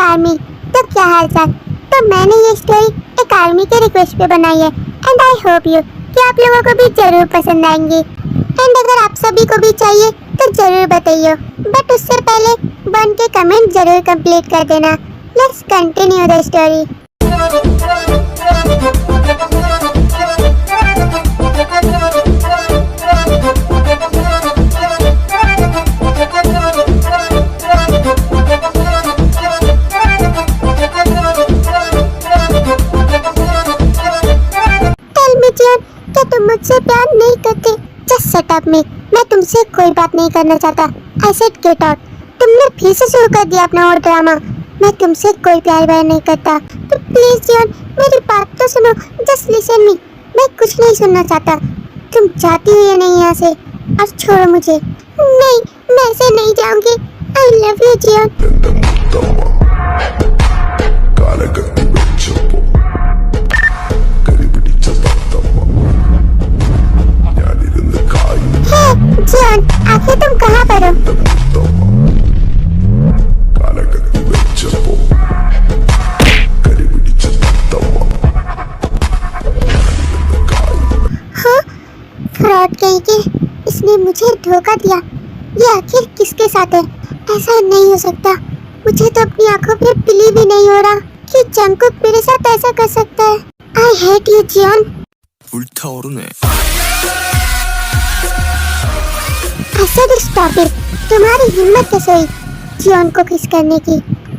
Army, तो क्या हाल चाल। तो मैंने ये स्टोरी एक आर्मी के रिक्वेस्ट पे बनाई है एंड आई होप यू कि आप लोगों को भी जरूर पसंद आएंगी। एंड अगर आप सभी को भी चाहिए तो जरूर बताइए, बट उससे पहले 1 के कमेंट जरूर कंप्लीट कर देना। Let's continue the story. क्या तुम मुझसे प्यार नहीं करते? जस्ट शट अप मी, मैं तुमसे कोई बात नहीं करना चाहता। I said get out. तुमने फिर से शुरू कर दिया अपना और ड्रामा। मैं तुमसे कोई प्यार व्यार नहीं करता, तो प्लीज जियोन मेरी बात तो सुनो। जस्ट लिसन मी, मैं कुछ नहीं सुनना चाहता। तुम जाती हो या नहीं यहाँ से? अब छोड़ो मुझे। नहीं, मैं ऐसे नहीं जाऊंगी। I love you Jeon. Jeon, आखिर तुम कहाँ पर हो? हाँ, फ्रॉड कहीं के, इसने मुझे धोखा दिया। ये आखिर किसके साथ है? ऐसा नहीं हो सकता। मुझे तो अपनी आंखों पे बिलीव ही नहीं हो रहा कि जंगकुक मेरे साथ ऐसा कर सकता है। I hate you Jeon. 불타오르네. Stop it. तुम्हारी हिम्मत कैसे हुई जियोन को किस करने की?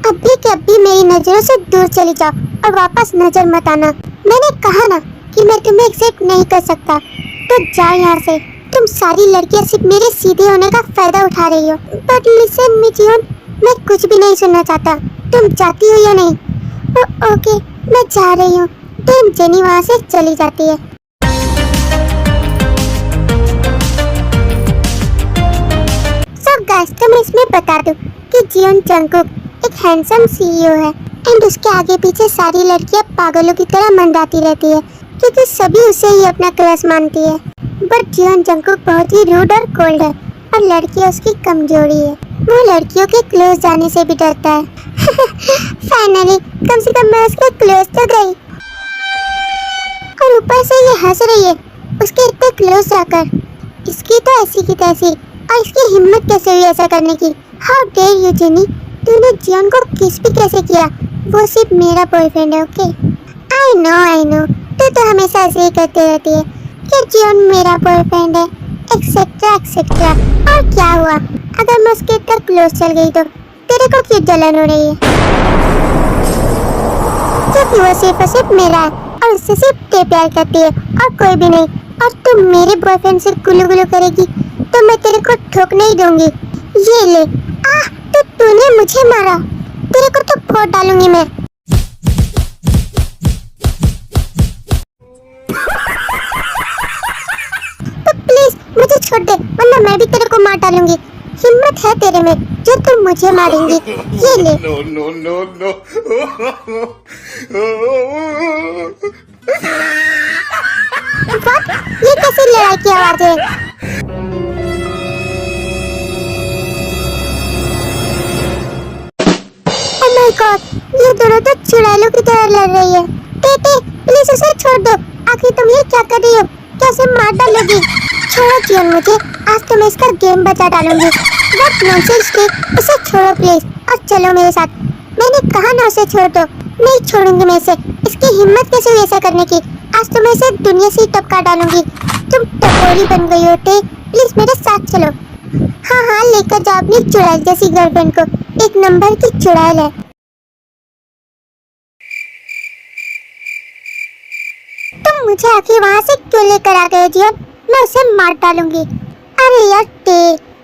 अभी के अभी मेरी नजरों से दूर चली जाओ और वापस नजर मत आना। मैंने कहा ना कि मैं तुम्हें एक्सेप्ट नहीं कर सकता, तो जाओ यहाँ से। तुम सारी लड़कियाँ सिर्फ मेरे सीधे होने का फायदा उठा रही हो। बट लिसन मी जियोन, मैं कुछ भी नहीं सुनना चाहता। तुम जाती हो या नहीं? ओके, मैं जा रही हूँ। देन जेनी वहाँ से चली जाती है। गाइस, तो मैं इसमें बता दूं कि जियोन जंगकुक एक हैंडसम सीईओ है एंड उसके आगे पीछे सारी लड़कियां पागलों की तरह मंडराती रहती है क्योंकि सभी उसे ही अपना क्रश मानती है। बट जियोन जंगकुक बहुत ही रूड और कोल्ड है और लड़कियां उसकी कमजोरी है। वो लड़कियों के क्लोज जाने से भी डरता है। फाइनली कम से कम मैं उसके क्लोज तो गई, और ऊपर से ये हंस रही है उसके इतने क्लोज जाकर। इसकी तो ऐसी की तैसी, और इसकी हिम्मत कैसे हुई ऐसा करने की? हाउ डेयर यू जेनी, तूने जियोन को किस भी कैसे किया? वो सिर्फ मेरा बॉयफ्रेंड है। ओके, आई नो, तू तो हमेशा ऐसे ही करती रहती है कि जियोन मेरा बॉयफ्रेंड है, एक्सेट्रा एक्सेट्रा। और क्या हुआ अगर मैं उसके इतना क्लोज चल गई तो? तेरे को क्यों जलन हो रही है? क्योंकि वो सिर्फ और सिर्फ मेरा है और उससे सिर्फ ते प्यार करती है और कोई भी नहीं। और तुम मेरे बॉयफ्रेंड से गुलू गुलू करेगी तो मैं तेरे को ठोकने ही दूंगी। ये ले। तो तूने मुझे मारा, तेरे को तो फोड़ डालूंगी मैं। तो प्लीज मुझे छोड़ दे, वरना मैं भी तेरे को मार डालूंगी। हिम्मत है तेरे में जो तुम मुझे मारेंगी। ये ले। No. What? ये कैसी लड़ाई की आवाज है? Oh my God, ये दोनों तो चुड़ैलों की तरह लड़ रही है। टे प्लीज उसे छोड़ दो। आखिर तुम ये क्या कर रही हो? क्या उसे मार डालोगी? छोड़ो जियोन मुझे, आज तो मैं इसका गेम बचा डालूंगी। बट नॉनसेंस के, उसे छोड़ो प्लीज और चलो मेरे साथ। मैंने कहा ना उसे छोड़ दो। नहीं छोड़ूंगी मैं इसे। इसकी हिम्मत कैसे हुई ऐसा करने की? आज तो मैं इसे दुनिया से ही टपका डालूंगी। तुम टपोरी बन गई हो टे, प्लीज मेरे साथ चलो। हाँ, लेकर जाओ अपनी चुड़ैल जैसी गर्लफ्रेंड को। एक नंबर की चुड़ैल है। तुम मुझे आखिर वहाँ से क्यों लेकर आ गए जियोन? मैं उसे मार डालूंगी। अरे यार टे,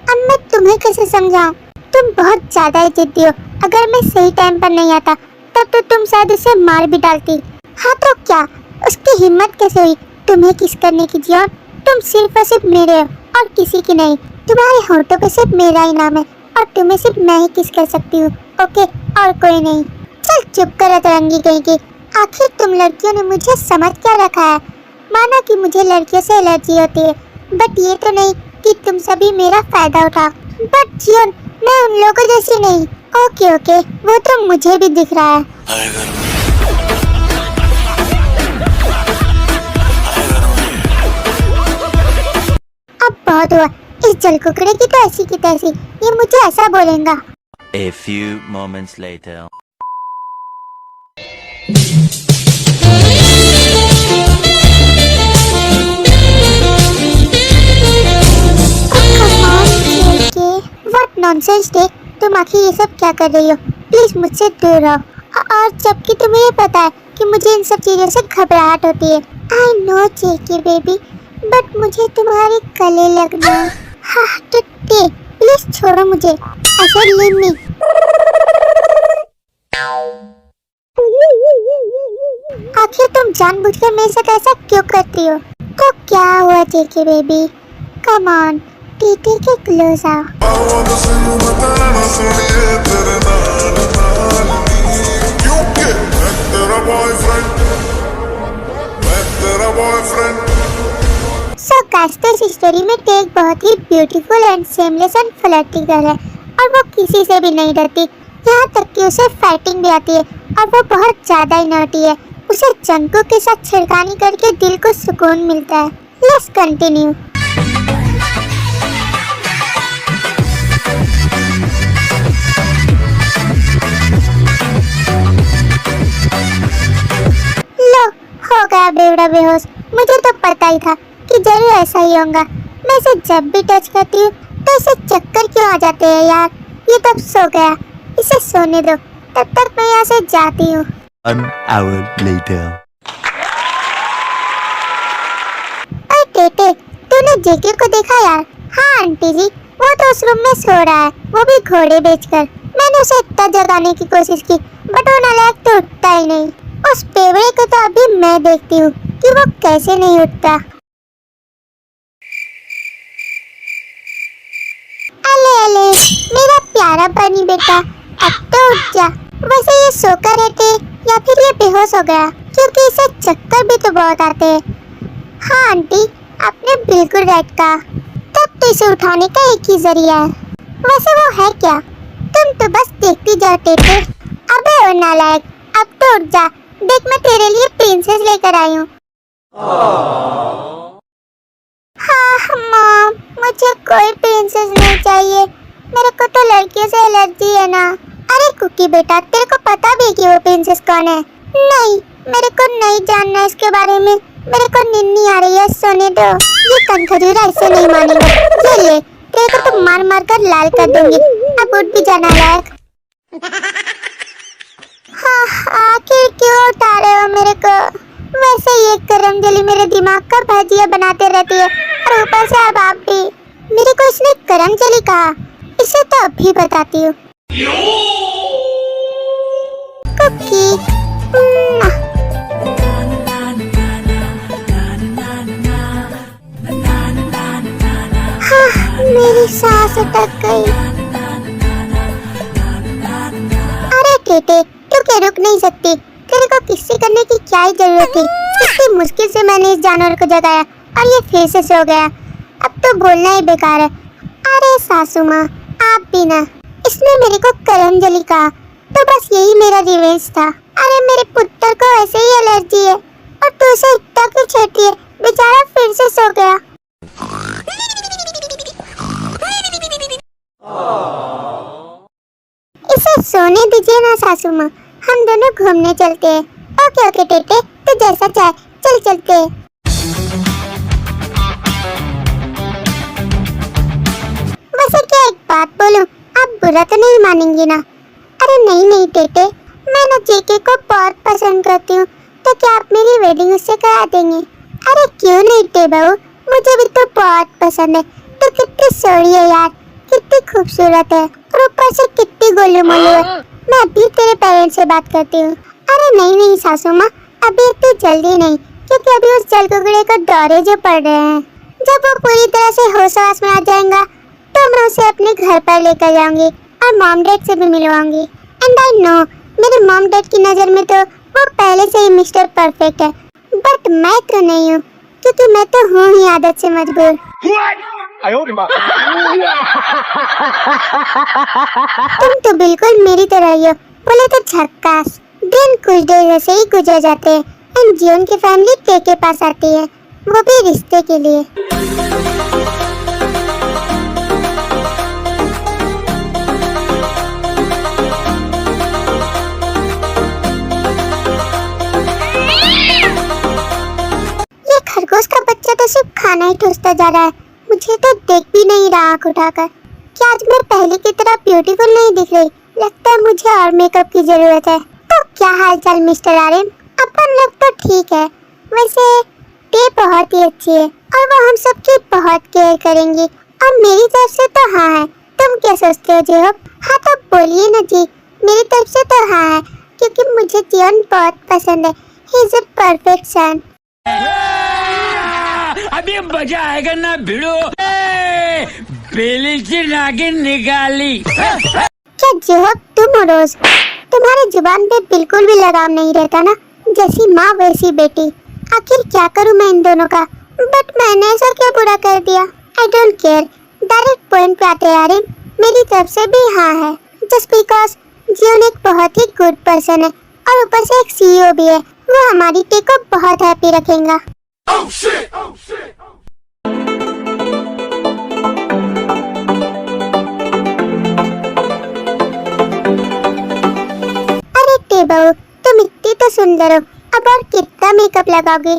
अब मैं तुम्हें कैसे समझाऊं? तुम बहुत ज्यादा ही जिद्दी हो। अगर मैं सही टाइम पर नहीं आता तब तो तुम शायद उसे मार भी डालती। हाँ तो क्या, उसकी हिम्मत कैसे हुई तुम्हें किस करने की जियोन? तुम सिर्फ और सिर्फ मेरे हो और किसी की नहीं। तुम्हारे होंठों पे सिर्फ मेरा ही नाम है और तुम्हें सिर्फ मैं ही किस कर सकती हूँ। ओके, और कोई नहीं। चल चुप कर अतरंगी कहीं की। आखिर तुम लड़कियों ने मुझे समझ क्या रखा है? माना कि मुझे लड़कियों से एलर्जी होती है, बट ये तो नहीं कि तुम सभी मेरा फायदा उठाओ। बट जियोन, मैं उन लोगों जैसी नहीं। ओके ओके, वो तो मुझे भी दिख रहा है। अब बहुत हुआ, इस जल कुकड़े की तो ऐसी की तैसी, ये मुझे ऐसा बोलेगा। A few moments later. What nonsense day, तुम आखिर ये सब क्या कर रही हो? प्लीज मुझसे दूर रहो। और जबकि तुम्हें ये पता है कि मुझे इन सब चीजों से घबराहट होती है। I know JK baby, but मुझे तुम्हारे गले लगना। हाँ टुट्टी, प्लीज छोड़ो मुझे। ऐसा लीव मी। आखिर तुम जानबूझकर मेरे साथ ऐसा क्यों करती हो? तो क्या हुआ JK baby? Come on, TT के क्लोज आओ। सो गाइस, इस स्टोरी में टेक बहुत ही beautiful and seamless and flirty girl है और वो किसी से भी नहीं डरती, यहाँ तक कि उसे फाइटिंग भी आती है और वो बहुत ज्यादा ही नॉटी है। उसे जंगकुक के साथ छिड़कानी करके दिल को सुकून मिलता है। Let's continue. लो, हो गया बेवड़ा बेहोश। मुझे तो पता ही था कि जरूर ऐसा ही होगा। मैं इसे जब भी टच करती हूँ तो इसे चक्कर क्यों आ जाते हैं यार। ये तब सो गया, इसे सोने दो, तब तक मैं यहाँ से जाती हूँ। An hour later. अरे टेटे, तूने जेके को देखा यार? हाँ आंटी जी, वो तो उस रूम में सो रहा है, वो भी घोड़े बेचकर। मैंने उसे इतना जगाने की कोशिश की, बट वो नालायक तो उठता ही नहीं। उस पेवड़े को तो अभी मैं देखती हूँ कि वो कैसे नहीं उठता। अले अले, मेरा प्यारा बनी बेटा, अब तो उठ जा। वैसे ये सोकर रहते या फिर ये बेहोश हो गया, क्योंकि इसे चक्कर भी तो बहुत आते हैं। हाँ आंटी, आपने बिल्कुल राइट कहा। तब तो इसे उठाने का एक ही जरिया है। वैसे वो है क्या? तुम तो बस देखती जाओ टेटे। अबे ओ नालायक, अब तो उठ जा। देख, मैं तेरे लिए प्रिंसेस लेकर आई हूँ। हाँ मॉम, मुझे कोई प्रिंसेस नहीं चाहिए। मेरे को तो लड़कियों से एलर्जी है ना। अरे कुकी बेटा, तेरे को पता भी है कि वो प्रिंसेस कौन है? नहीं, मेरे को नहीं जानना इसके बारे में। मेरे को नींद नहीं आ रही है, सोने दो। ये कनखजूरा ऐसे नहीं मानेगा। ये ले, तेरे को तो मार मार कर लाल कर दूंगी। अब उठ भी जाना लायक। हाँ, आखिर क्यों उठा रहे हो मेरे को? वैसे ये करमजली मेरे दिमाग का भजिया बनाते रहती है और ऊपर से अब आप भी। मेरे को इसने करमजली कहा, इसे तो अभी बताती हूँ। कुकी, हाँ, मेरी सांस अटक गई। अरे टेटे, तू क्या रुक नहीं सकती? तेरे को किस्से करने की क्या ही जरूरत थी? कितनी मुश्किल से मैंने इस जानवर को जगाया और ये फिर से सो गया। अब तो बोलना ही बेकार है। अरे सासू माँ, आप भी ना। इसने मेरे को करमजली कहा, तो बस यही मेरा रिवेंज था। अरे मेरे पुत्र को ऐसे ही एलर्जी है और तू उसे इतना क्यों छेड़ती है? बेचारा फिर से सो गया। इसे सोने दीजिए ना सासू माँ, हम दोनों घूमने चलते हैं। ओके ओके टेटे, तो जैसा चाहे, चल चलते हैं। वैसे क्या एक बात बोलूं, आप बुरा तो नहीं मानेंगी ना? अरे नहीं नहीं टेटे, मैं ना जेके को बहुत पसंद करती हूँ, तो क्या आप मेरी वेडिंग उससे करा देंगे? अरे क्यों नहीं टे बहू, मुझे भी तो बहुत पसंद है। तो कितनी सोरी है यार, कितनी खूबसूरत है और ऊपर से कितनी गोलू मोलू है। मैं अभी तेरे पेरेंट्स से बात करती हूँ। अरे नहीं नहीं सासू माँ, अभी इतनी जल्दी नहीं, क्योंकि अभी उस जलकुकड़े को दौरे जो पड़ रहे हैं। जब वो पूरी तरह से होश-आवास में आ जाएगा तो मैं उसे अपने घर पर लेकर जाऊंगी और मॉम डैड से भी मिलवाऊंगी। एंड आई नो, मेरे मॉम डैड की नज़र में तो वो पहले से ही मिस्टर परफेक्ट है, बट मैं तो नहीं हूँ, क्योंकि मैं तो हूँ ही आदत से मजबूर। तुम तो बिल्कुल मेरी तरह ही हो, बोले तो झक्कास। दिन कुछ देर ऐसे ही गुजर जाते हैं एंड जियोन की फैमिली टे के पास आती है, वो भी रिश्ते के लिए। ये खरगोश का बच्चा तो सिर्फ खाना ही ठूसता जा रहा है, मुझे तो देख भी नहीं रहा आँख उठाकर। क्या आज मैं पहले की तरह ब्यूटीफुल नहीं दिख रही? लगता है मुझे और मेकअप की जरूरत है। तो क्या हाल चाल मिस्टर आर्यन? अपन लोग तो ठीक है, वैसे टे बहुत ही अच्छी है और वो हम सबकी बहुत केयर करेंगी और मेरी तरफ से तो हाँ है। तुम क्या सोचते हो जेहोब? हाँ तो बोलिए ना जी, मेरी तरफ से तो हाँ है क्योंकि मुझे जियोन बहुत पसंद है। ही इज अ परफेक्ट सन। अभी मजा आएगा ना भिड़ो, बेली से नागिन निकाली। क्या जेहोब तुम हो रोज? तुम्हारी जुबान पे बिल्कुल भी लगाम नहीं रहता ना, जैसी माँ वैसी बेटी। आखिर क्या करूँ मैं इन दोनों का? बट मैंने ऐसा क्या बुरा कर दिया? आई डोंट केयर। डायरेक्ट पॉइंट पे आते यार, मेरी तरफ से भी हाँ है, जस्ट बिकॉज जियोन एक बहुत ही गुड पर्सन है और ऊपर से एक सीईओ भी है। वो हमारी टे को बहुत हैप्पी रखेगा। अरे टे बहू, तुम इतनी तो सुंदर हो, अब और कितना मेकअप लगाओगे?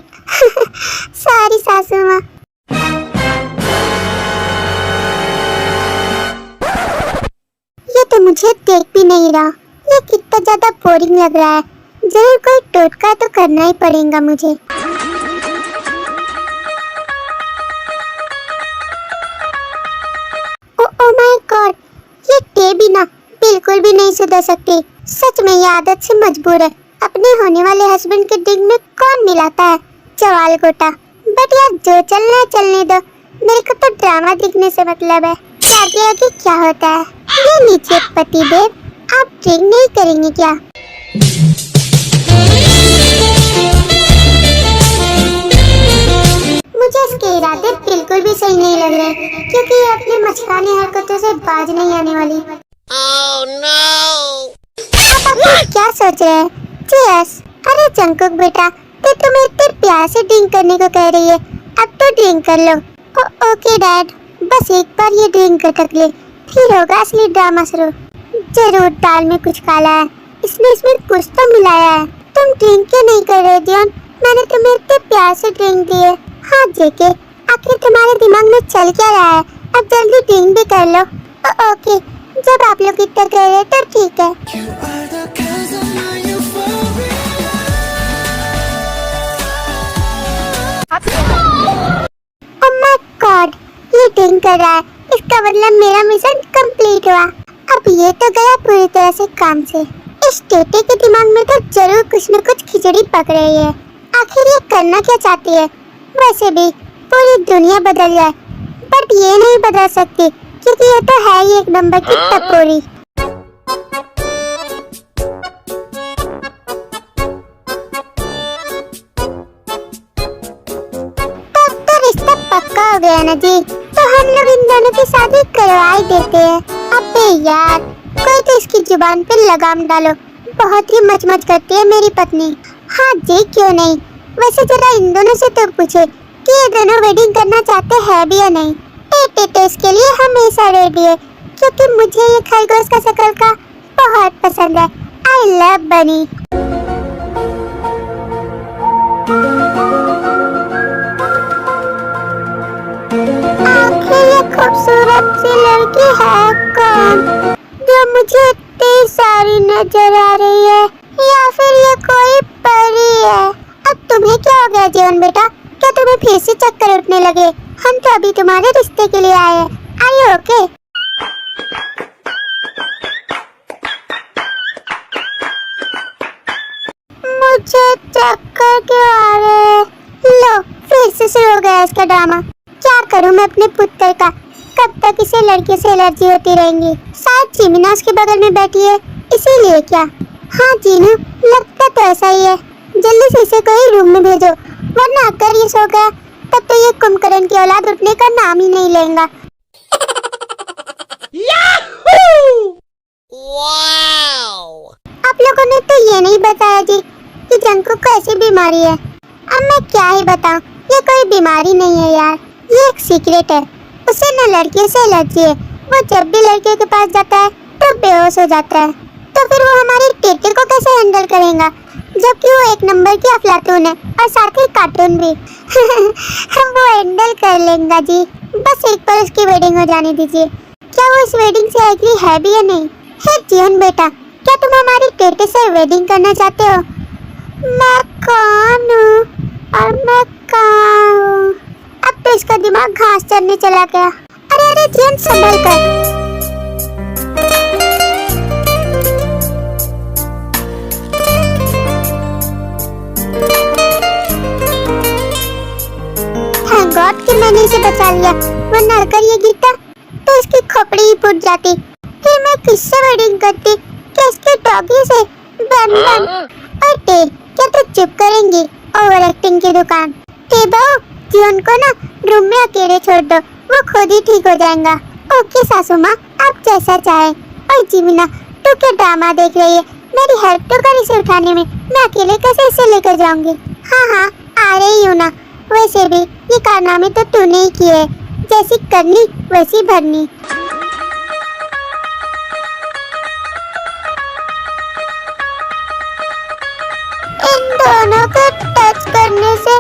सारी सासू माँ। ये तो मुझे देख भी नहीं रहा, ये कितना ज्यादा बोरिंग लग रहा है। जरूर कोई टोटका तो करना ही पड़ेगा मुझे। ओ माय गॉड, ये टे भी ना बिल्कुल भी नहीं सुधर सकती। सच में ये आदत से मजबूर है। अपने होने वाले हस्बैंड के डिग में कौन मिलाता है चवाल गोटा? बट यार जो चलना है चलने दो, मेरे को तो ड्रामा दिखने से मतलब है। शादी आगे क्या होता है? ये नीचे पति देव, आप ड्रिंक नहीं करेंगे क्या? मुझे इसके इरादे बिल्कुल भी सही नहीं लग रहे क्योंकि ये अपनी मचकाने हरकतों से बाज नहीं आने वाली। Oh no! आप क्या सोच रहे हैं? चीयर्स। अरे जंकुक बेटा, तो तुम्हें इतने प्यार से ड्रिंक करने को कह रही है, अब तो ड्रिंक कर लो। ओके डैड, बस एक बार ये ड्रिंक कर ले, फिर होगा असली ड्रामा शुरू। जरूर दाल में कुछ काला है, इसमें कुछ तो मिलाया है। तुम ड्रिंक क्यों नहीं कर रहे जियोन? मैंने तुम्हें इतने प्यार से ड्रिंक दी है। हाँ जेके, आखिर तुम्हारे दिमाग में चल क्या रहा है? अब जल्दी ड्रिंक भी कर लो। ओके, जब आप लोग इतना कह रहे हैं तो ठीक है। ओह माय गॉड, ये ड्रिंक कर रहा है, इसका मतलब मेरा मिशन कंप्लीट हुआ। अब ये तो गया पूरी तरह से काम से। इस टेटे के दिमाग में तो जरूर कुछ न कुछ खिचड़ी पक रही है। आखिर ये करना क्या चाहती है? वैसे भी पूरी दुनिया बदल जाए, बट ये नहीं बदल सकती क्योंकि ये तो है ही एक नंबर की टपोरी। तब तो रिश्ता पक्का हो गया ना जी, तो हम लोग इन दोनों की शादी करवा ही देते हैं। अबे यार, कोई तो इसकी जुबान पे लगाम डालो, बहुत ही मचमच करती है मेरी पत्नी। हाँ जी, क्यों नहीं। वैसे जरा इन दोनों से तो पूछे कि ये दोनों वेडिंग करना चाहते हैं भी या नहीं। इसके लिए हमेशा रेडी है क्योंकि मुझे ये खरगोश का शक्ल का बहुत पसंद है। आई लव बनी। आखिर ये खूबसूरत सी लड़की है कौन जो मुझे इतनी सारी नजर आ रही है, या फिर ये कोई परी है? अब तुम्हें क्या हो गया जियोन बेटा? क्या तुम्हें फिर से चक्कर उठने लगे? हम तो अभी तुम्हारे रिश्ते के लिए आए हैं। Are you okay? मुझे चक्कर क्यों आ रहे हैं? लो, फिर से शुरू हो गया इसका ड्रामा। क्या करूं मैं अपने पुत्र का? कब तक इसे लड़के से एलर्जी होती रहेंगी? शायद जीमिना उसके बगल में बैठी है, इसीलिए क्या? हाँ जीनू, लगता तो ऐसा ही है। जल्दी से इसे कोई रूम में भेजो, वरना अगर ये सो गया तब तो ये कुंभकर्ण की औलाद उठने का नाम ही नहीं लेगा। Wow! आप लोगों ने तो ये नहीं बताया जी कि जंकुक को ऐसी बीमारी है। अब मैं क्या ही बताऊं, ये कोई बीमारी नहीं है यार, ये एक सीक्रेट है। उसे न लड़कियों से एलर्जी है। वो जब भी लड़कियों के पास जाता है तो बेहोश हो जाता है। तो फिर वो हमारी टेटे को कैसे हैंडल करेगा, जबकि वो एक नंबर की अफलातून है और साथ ही कार्टून भी। हम वो हैंडल कर लेंगे जी, बस एक बार उसकी वेडिंग हो जाने दीजिए। क्या वो इस वेडिंग से एग्री है भी या नहीं? हे जीवन बेटा, क्या तुम हमारी टेटे से वेडिंग करना चाहते हो? मैं कौन हूँ और मैं कहाँ हूँ? अब तो इसका दिमाग घास चरने चला गया। अरे अरे जीवन, संभल कर। थैंक गॉड कि मैंने इसे बचा लिया, वरना अगर ये गिरता तो इसकी खोपड़ी ही फूट जाती। फिर मैं किससे वेडिंग करती? किसके डॉगी से? बन बन। और टे, क्या तो चुप करेंगी? ओवर एक्टिंग की दुकान। टे बहू, जीवन को ना रूम में अकेले छोड़ दो, वो खुद ही ठीक हो जाएगा। ओके सासू माँ, आप जैसा चाहे। और जीमिना, तू क्या ड्रामा देख रही है? मेरी हेल्प तो कर इसे उठाने में, मैं अकेले कैसे इसे लेकर जाऊंगी? हाँ हाँ, आ रही हूँ ना। वैसे भी ये कारनामे तो तूने ही किए, जैसी करनी वैसी भरनी। इन दोनों को टच करने से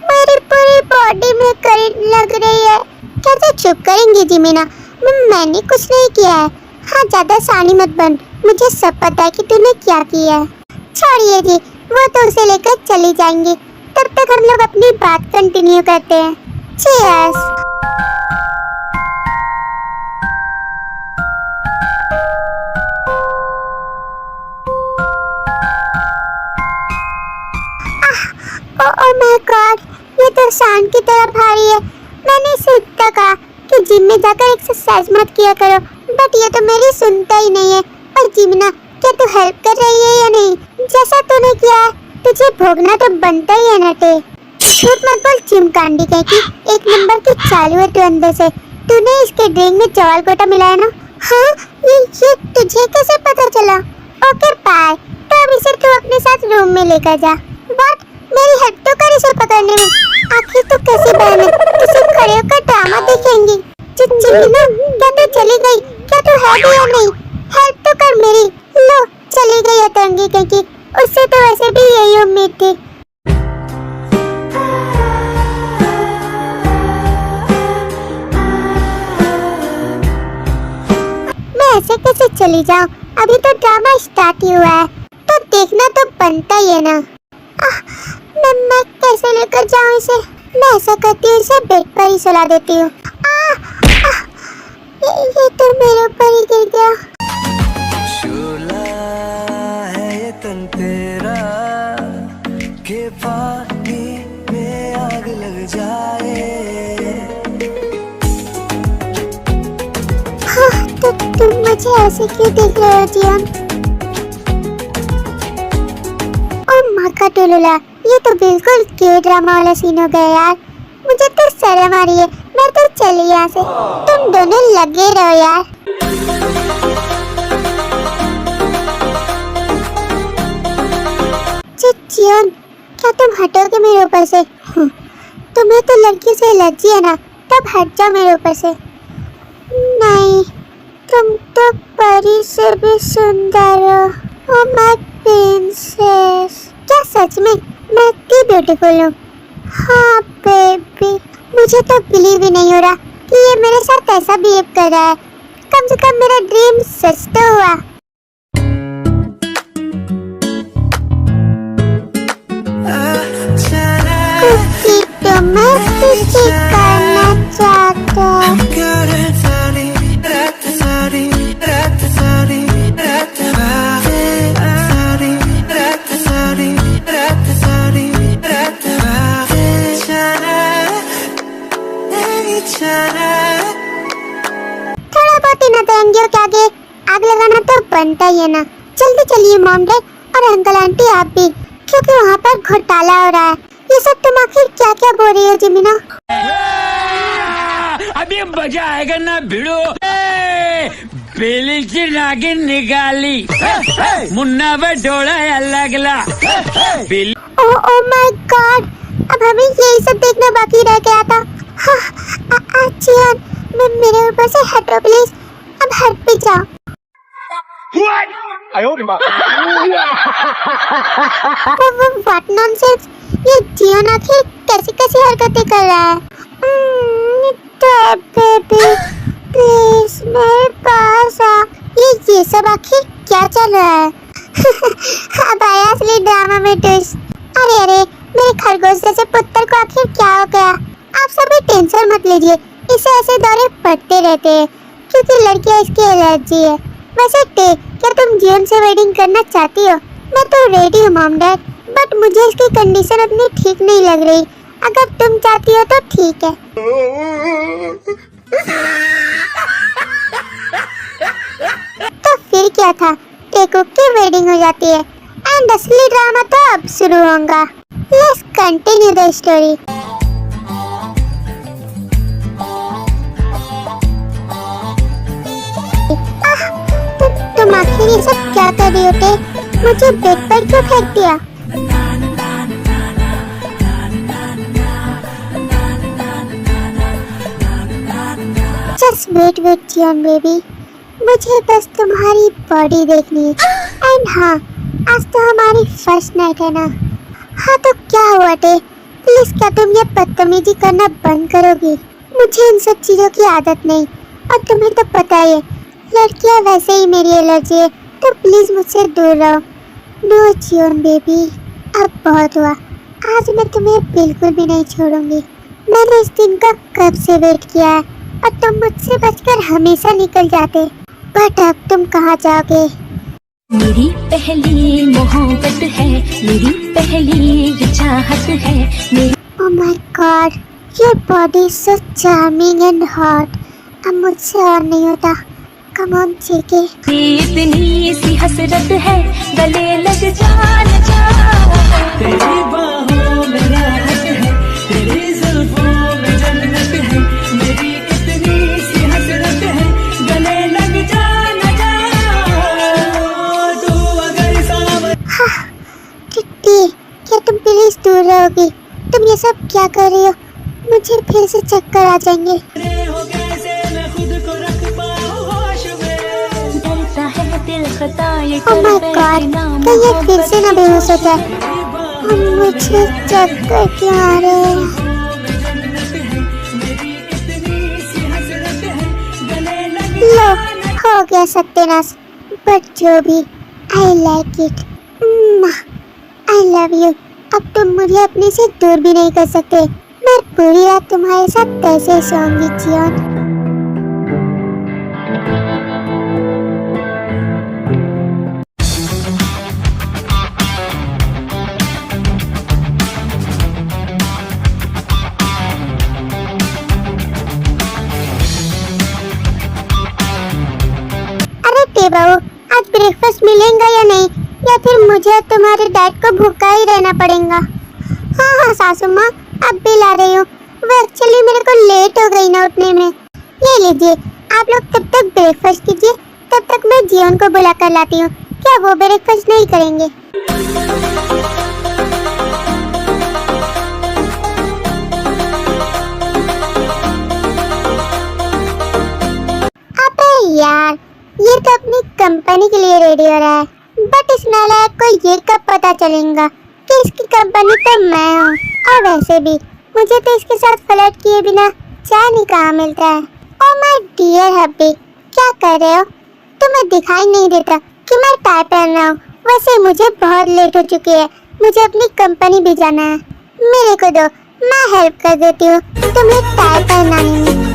मेरी पूरी बॉडी में करंट लग रही है। कैसे चुप करेंगी जीमिना? मैंने कुछ नहीं किया है। हाँ, ज्यादा सानी मत बन, मुझे सब पता है कि तूने क्या किया है। छोड़िए जी, वो तो उसे लेकर चली जाएंगी, तब तक हम लोग अपनी बात कंटिन्यू करते हैं। चीयर्स। ओह माय गॉड, ये तो सांड की तरह भारी है। मैंने इसे इतना कहा कि जिम में जाकर एक्सरसाइज मत किया करो, बट ये तो मेरी सुनता ही नहीं है। और जीमिना, क्या तू हेल्प कर रही है या नहीं? जैसा तूने किया है तुझे भोगना तो बनता ही है ना टे। झूठ मत बोल चिमकांडी, कहीं एक नंबर की चालू है तू अंदर से। तूने इसके ड्रिंक में जवाल गोटा मिलाया ना? हाँ, ये तुझे कैसे पता चला? ओके बाय, तो अब इसे तू अपने साथ रूम में लेकर जा। बट मेरी हेल्प तो कर इसे पकड़ने में। आखिर तो कैसी बहन है, इसे खड़े होकर ड्रामा देखेंगी। चिमना, क्या तू चली गई? क्या तू है भी या नहीं? हेल्प तो कर मेरी। लो, चली गई अतरंगी कहीं, उससे तो वैसे भी यही उम्मीद थी। मैं ऐसे कैसे चली जाऊं? अभी तो ड्रामा स्टार्ट ही हुआ है, तो देखना तो बनता ही है ना। मैं कैसे लेकर जाऊं इसे? मैं ऐसा करती हूँ, इसे बेड पर ही सुला देती हूँ। ये तो मेरे ऊपर ही गिर गया। शोला है ये तन तेरा के पानी में आग लग जाए। हाँ, तो तुम मुझे ऐसे क्यों देख रहे हो जीवन? ओ माँ का टुलुला, ये तो बिल्कुल के ड्रामा वाला सीन हो गया यार। मुझे तो शर्म आ रही है, मैं तो चली यहाँ से। तुम दोनों लगे रहो यार। जीवन, क्या तुम हटोगे मेरे ऊपर से? तुम्हें तो लड़की से एलर्जी है ना, तब हट जाओ मेरे ऊपर से। नहीं, तुम तो परी से भी सुंदर हो। Oh my princess. क्या सच में मैं इतनी ब्यूटीफुल हूँ? हाँ बेबी, मुझे तो बिलीव ही नहीं हो रहा कि ये मेरे साथ ऐसा बिहेव कर रहा है। कम से कम मेरा ड्रीम सच तो हुआ। कुकी तो मैं कुकी करना चाहता हूँ। थोड़ा बहुत इन अतरंगियों के आगे आग लगाना तो बनता ही है ना। जल्दी चलिए मॉम डैड और अंकल आंटी आप भी, क्योंकि वहाँ पर घोटाला हो रहा है। ये सब तुम आखिर क्या क्या बोल रही हो जिमिना? अभी मजा आएगा ना भिड़ो। बेलीची नागिन निकाली, मुन्ना बटोला अलगला। ओह माय गॉड, अब हमें यही सब देखना बाकी रह गया था। हाँ, जियान, मेरे ऊपर से हटो प्लीज, अब हट भी जाओ। व्हाट नॉनसेंस, ये जियान आखिर कैसी कैसी हरकतें कर रहा है? बेबी प्लीज मेरे पास आ। ये सब आखिर क्या चल रहा है? अब आया असली ड्रामा में ट्विस्ट। अरे मेरे खरगोश जैसे पुत्र को आखिर क्या हो गया? आप सभी टेंशन मत लीजिए, इसे ऐसे दौरे पड़ते रहते हैं क्योंकि लड़कियां इसकी एलर्जी है। वैसे क्या तुम जीवन से वेडिंग करना चाहती हो? मैं तो रेडी हूँ मॉम डैड, बट मुझे इसकी कंडीशन अपनी ठीक नहीं लग रही। अगर तुम चाहती हो तो ठीक है। तो फिर क्या था, टेको की वेडिंग हो जाती है एंड असली ड्रामा तो अब शुरू होगा। Let's continue the story. तुम आखिर ये सब क्या कर रही हो टे? मुझे बेड पर क्यों फेंक दिया? Just wait जियान बेबी, मुझे बस तुम्हारी बॉडी देखनी है। एंड हाँ, आज तो हमारी फर्स्ट नाइट है ना। हाँ तो क्या हुआ टे, प्लीज क्या तुम ये बदतमीजी करना बंद करोगी? मुझे इन सब चीजों की आदत नहीं, और तुम्हें तो पता ही है लड़कियां वैसे ही मेरी एलर्जी है, तो प्लीज मुझसे दूर रहो। नो जियान बेबी, अब बहुत हुआ, आज मैं तुम्हें बिल्कुल भी नहीं छोड़ूंगी। मैंने इस दिन का कब से वेट किया है और तुम मुझसे बचकर हमेशा निकल जाते, बट अब तुम कहाँ जाओगे? मेरी पहली मोहब्बत है, मेरी पहली चाहत है, मेरी oh my God, your body is so charming and hot. अब मुझसे और नहीं होता, कम ऑन चेके। इतनी सी हसरत है, गले लग जा। तेरी बाहों में राहत है, तेरी जुल्फों में जन्नत है, मेरी इतनी सी हसरत है, गले लग जा। चिट्टी, क्या तुम प्लीज दूर रहोगी? तुम ये सब क्या कर रही हो? मुझे फिर से चक्कर आ जाएंगे। ओह माय गॉड, क्या ये फिर से ना बेहोश हो जाए? मुझे चक्कर क्यों आ रहे हैं? लो, हो गया सत्यानाश, बट जो भी, I like it. I love you. अब तुम मुझे अपने से दूर भी नहीं कर सकते। मैं पूरी रात तुम्हारे साथ कैसे सोऊंगी जियान? बाबू, आज ब्रेकफास्ट मिलेगा या नहीं, या फिर मुझे तुम्हारे डैड को भूखा ही रहना पड़ेगा? हाँ सासू माँ, अब भी ला रही हूँ। वो एक्चुअली मेरे को लेट हो गई ना उठने में। ये लीजिए, आप लोग तब तक ब्रेकफास्ट कीजिए, तब तक मैं जियान को बुला कर लाती हूँ। क्या वो ब्रेकफास्ट नहीं करेंगे? अबे यार, ये तो अपनी कंपनी के लिए रेडी हो रहा है, बट इस नालायक को ये कब पता चलेगा कि इसकी कंपनी तो मैं हूँ? और वैसे भी मुझे तो इसके साथ फ्लर्ट किए बिना चाय नहीं कहाँ मिलता है। ओह माय डियर हब्बी, क्या कर रहे हो? तुम्हें दिखाई नहीं देता कि मैं टाई पहन रहा हूँ? वैसे मुझे बहुत लेट हो चुकी है, मुझे अपनी कंपनी भी जाना है। मेरे को दो, मैं हेल्प कर देती हूँ तुम्हें टाई पहनाने में।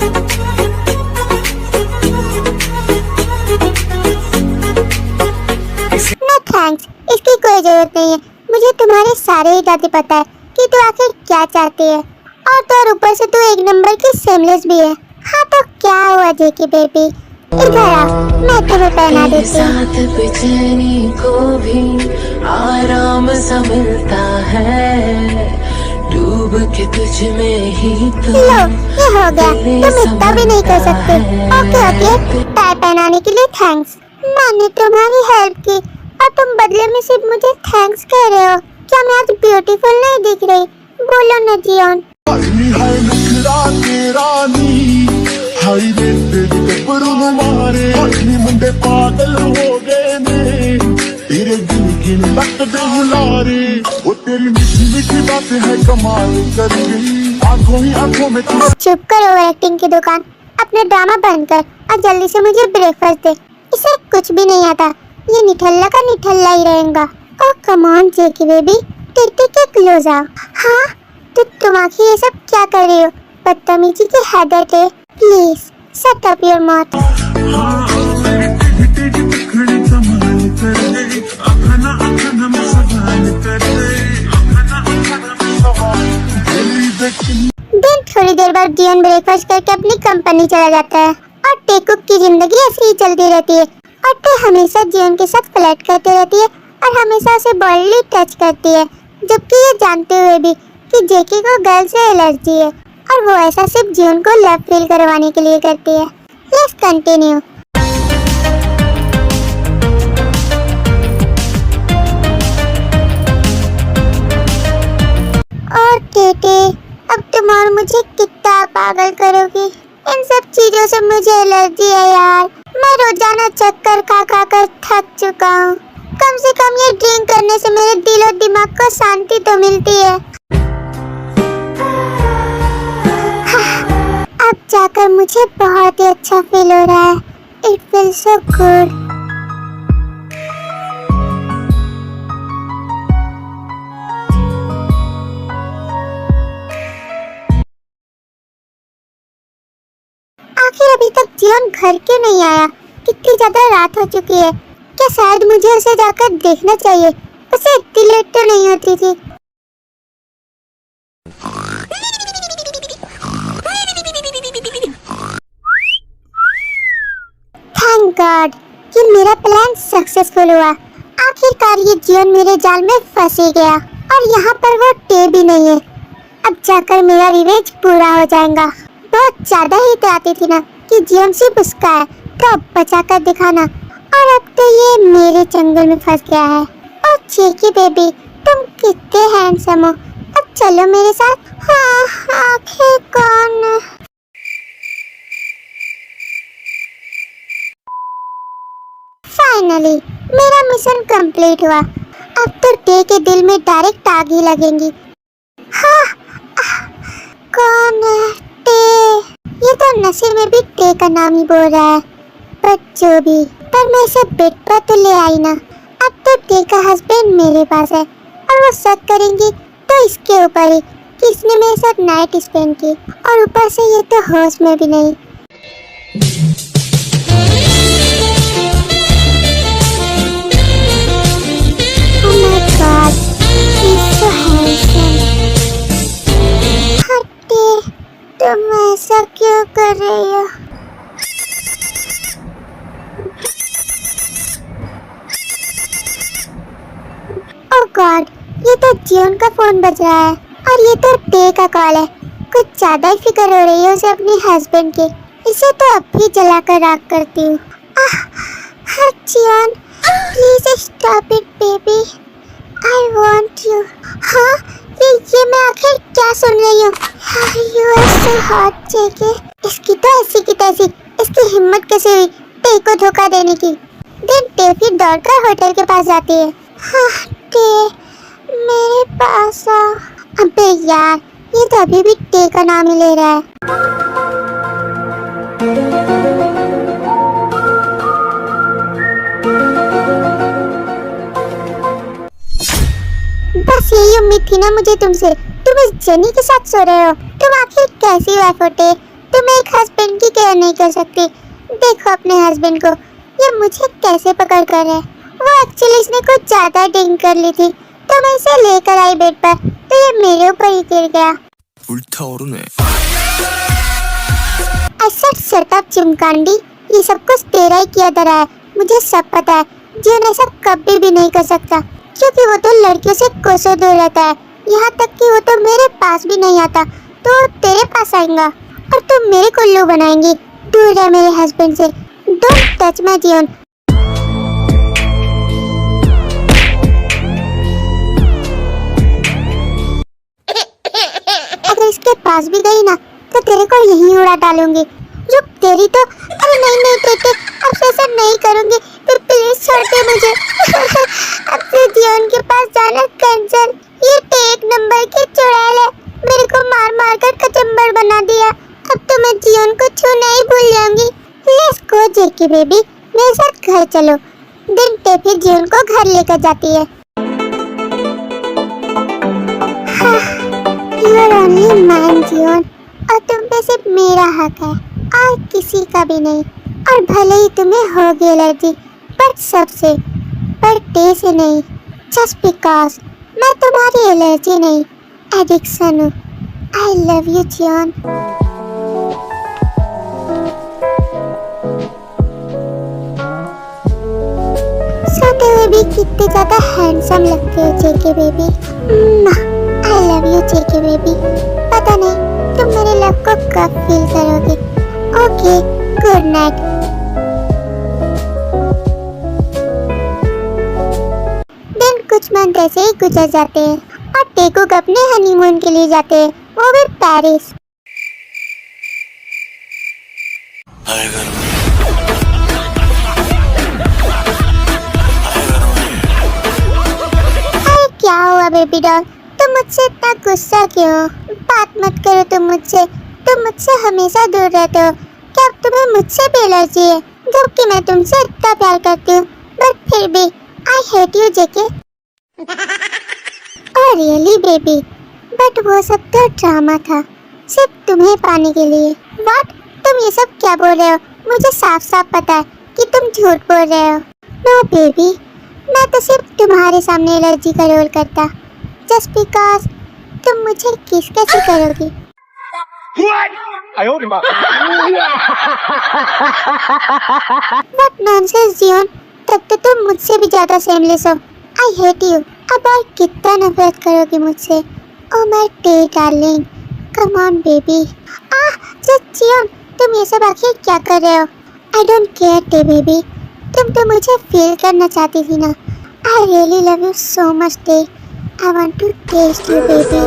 नो थैंक्स, इसकी कोई जरूरत नहीं है। मुझे तुम्हारे सारे इरादे पता है कि तू आखिर क्या चाहती है, और तो और ऊपर से तू एक नंबर की सेमलेस भी है। हाँ तो क्या हुआ जेकी बेबी, इधर आ, मैं तुम्हें पहना देती हूँ। साथ बेचैनी को भी आराम सा मिलता है, डूब के तुझ में ही तो लो ये हो गया, तुम इतना भी नहीं कर सकते। ओके टाई पहनाने के लिए थैंक्स। मैंने तुम्हारी हेल्प की और तुम बदले में सिर्फ मुझे थैंक्स कह रहे हो। क्या मैं आज ब्यूटीफुल नहीं दिख रही? बोलो ना जियोन। हाय नखरा तेरा नी, हाय रे तेरी कपड़ों में मारे अखनी मुंडे पागल हो गए ने, तेरे गिन गिन लगते हुलारे, वो तेरी मीठी मीठी बातें है कमाल कर गई, आंखों ही आंखों में तू। चुप कर ओवर एक्टिंग की दुकान, अपना ड्रामा बंद कर और जल्दी से मुझे ब्रेकफास्ट दे। इसे कुछ भी नहीं आता, ये निठल्ला का निठल्ला ही रहेगा। ओह कम ऑन जेकी बेबी, टिक के क्लोज आओ। हाँ तो तुम आखिर ये सब क्या कर रही हो? बदतमीजी की हद है। Please shut up your mouth. दिन थोड़ी देर बाद जियोन ब्रेकफास्ट करके अपनी कंपनी चला जाता है और टेकुक की जिंदगी ऐसे ही चलती रहती है और टे हमेशा जियोन के साथ फ्लर्ट करती रहती है और हमेशा उसे बॉडीली टच करती है, जबकि ये जानते हुए भी कि जेकी को गर्ल से एलर्जी है और वो ऐसा सिर्फ जियोन को लव फील करवाने के लिए करती है। Let's continue. और टेटे, अब तुम और मुझे कितना पागल करोगी? इन सब चीजों से मुझे एलर्जी है यार। मैं रोजाना चक्कर खा खा कर थक चुका हूँ। कम से कम ये ड्रिंक करने से मेरे दिल और दिमाग को शांति तो मिलती है। अब जाकर मुझे बहुत ही अच्छा फील हो रहा है। It feels so good. आखिर अभी तक जियोन घर क्यों नहीं आया? कितनी ज्यादा रात हो चुकी है। क्या शायद मुझे उसे जाकर देखना चाहिए? उसे इतनी लेट तो नहीं होती थी। थैंक गॉड कि मेरा प्लान सक्सेसफुल हुआ। आखिरकार ये जियोन मेरे जाल में फंस ही गया और यहाँ पर वो टे भी नहीं है। अब जाकर मेरा रिवेंज पूरा हो जाएगा। बहुत ज्यादा ही इतराती थी ना कि जियोन सिर्फ उसका है, तो अब बचा कर दिखाना। और अब तो ये मेरे चंगुल में फंस गया है। और जेकी बेबी, तुम कितने हैंडसम हो। अब चलो मेरे साथ। हाँ आखिर कौन? फाइनली मेरा मिशन कंप्लीट हुआ। अब तो टे के दिल में डायरेक्ट आग ही लगेंगी। हाँ कौन है टे? ये तो नशे में भी टे का नाम ही बोल रहा है। पर जो भी, पर मैं इसे बेड पर तो ले आई ना। अब तो टे का हस्बैंड मेरे पास है और वो शक करेंगी तो इसके ऊपर ही कि इसने मेरे साथ नाइट स्पेंड की, और ऊपर से ये तो होश में भी नहीं। Oh my God, he's so handsome. हटे, तुम ऐसा क्यों कर रही हो? Oh God, ये तो जियोन का फोन बज रहा है और ये तो टे का कॉल है। कुछ ज्यादा ही फिक्र हो रही है उसे अपने हस्बैंड की। इसे तो अब भी जलाकर राख करती हूँ। Jeon, please stop it baby, I want you. हाँ ये मैं आखिर क्या सुन रही हूँ? यू आर सो हॉट जेकी। इसकी तो ऐसी की तैसी, इसकी हिम्मत कैसे हुई टे को धोखा देने की? देन टे फिर दौड़कर होटल के पास जाती है। हाँ टे, मेरे पास आ। अबे यार, ये तो अभी भी टे का नाम ही ले रहा है। बस यही उम्मीद थी ना मुझे तुमसे। तुम इस जेनी के साथ सो रहे हो। तुम आखिर कैसी वाइफ हो टे? तुम एक हस्बैंड की केयर नहीं कर सकती। देखो अपने हस्बैंड को, ये मुझे कैसे पकड़ कर है। वो एक्चुअली इसने कुछ ज्यादा ड्रिंक कर ली थी, तो मैं इसे लेकर आई बेड पर, तो ये मेरे ऊपर ही गिर गया। शट अप चिमकांडी, ये सब कुछ तेरा ही किया धरा है। मुझे सब पता है। जियोन ऐसा कभी भी नहीं कर सकता, क्योंकि वो तो लड़कियों से कोसों दूर रहता है। यहाँ तक कि वो तो मेरे पास भी नहीं आता तो तेरे पास आएगा और तुम मेरे को उल्लू बनाएंगी। दूर रह मेरे हस्बैंड से। Don't touch my Jeon. अगर इसके पास भी गई ना तो तेरे को यहीं उड़ा डालूंगी। रुक तेरी तो। अरे नहीं नहीं टेटे, अब से ऐसा नहीं करूंगी। तो प्लीज छोड़ दे मुझे। अब से जियोन के पास जाना कैंसल। ये एक नंबर की चुड़ैल है, मेरे को मार मार कर कचंबर बना दिया। अब तो मैं जियोन को छूना ही भूल जाऊंगी। लेट्स गो जेके बेबी, मेरे साथ घर चलो। दिन टेफी जियोन को घर लेकर जाती है। You are only mine Jeon, और तुम पे सिर्फ मेरा हक है और किसी का भी नहीं। और भले ही तुम्हें होगी एलर्जी, पर सबसे, पर टे से नहीं। जस्ट बिकॉज मैं तुम्हारी एलर्जी नहीं, एडिक्शन हूँ। I love you Jeon. सोते हुए भी कितने ज्यादा हैंडसम लगते हो JK baby. I love you JK baby. पता नहीं तुम मेरे लव को कब फील करोगे। Okay, good night. दिन कुछ मंथ ऐसे ही गुजर जाते हैं और टेकुक अपने हनीमून के लिए जाते हैं, वो भी पेरिस। अरे क्या हुआ बेबी डॉल, तुम मुझसे इतना गुस्सा क्यों? बात मत करो तुम मुझसे। तुम मुझसे हमेशा दूर रहते हो। क्या अब तुम्हें मुझसे भी एलर्जी है? जबकि मैं तुमसे इतना प्यार करती हूँ, बट फिर भी आई hate you JK. Oh really baby, but वो सब तो ड्रामा था, सिर्फ तुम्हें पाने के लिए। व्हाट? तुम ये सब क्या बोल रहे हो? मुझे साफ साफ पता है कि तुम झूठ बोल रहे हो। नो बेबी, मैं तो सिर्फ तुम्हारे सामने एलर्जी का रोल करता, जस्ट बिकॉज तुम मुझे किस कैसे करोगी। What nonsense जियोन, तब तो तुम मुझसे भी ज्यादा सेमलेस हो। I hate you. अब और कितना नफरत करोगी मुझसे? Oh my Tae darling, come on baby. Jeon, तुम ये सब आखिर क्या कर रहे हो? I don't care Tae baby, तुम तो मुझे फील करना चाहती थी ना। I really love you so much Tae. I want to taste you baby.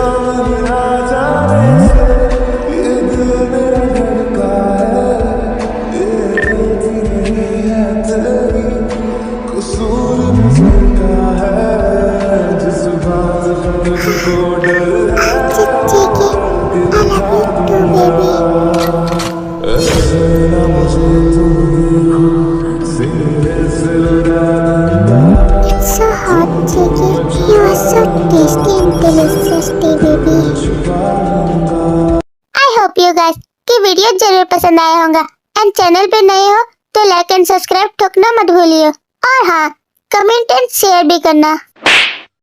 कि वीडियो जरूर पसंद आया होगा एंड चैनल पे नए हो तो लाइक एंड सब्सक्राइब ठोकना मत भूलिए। और हाँ, कमेंट एंड शेयर भी करना।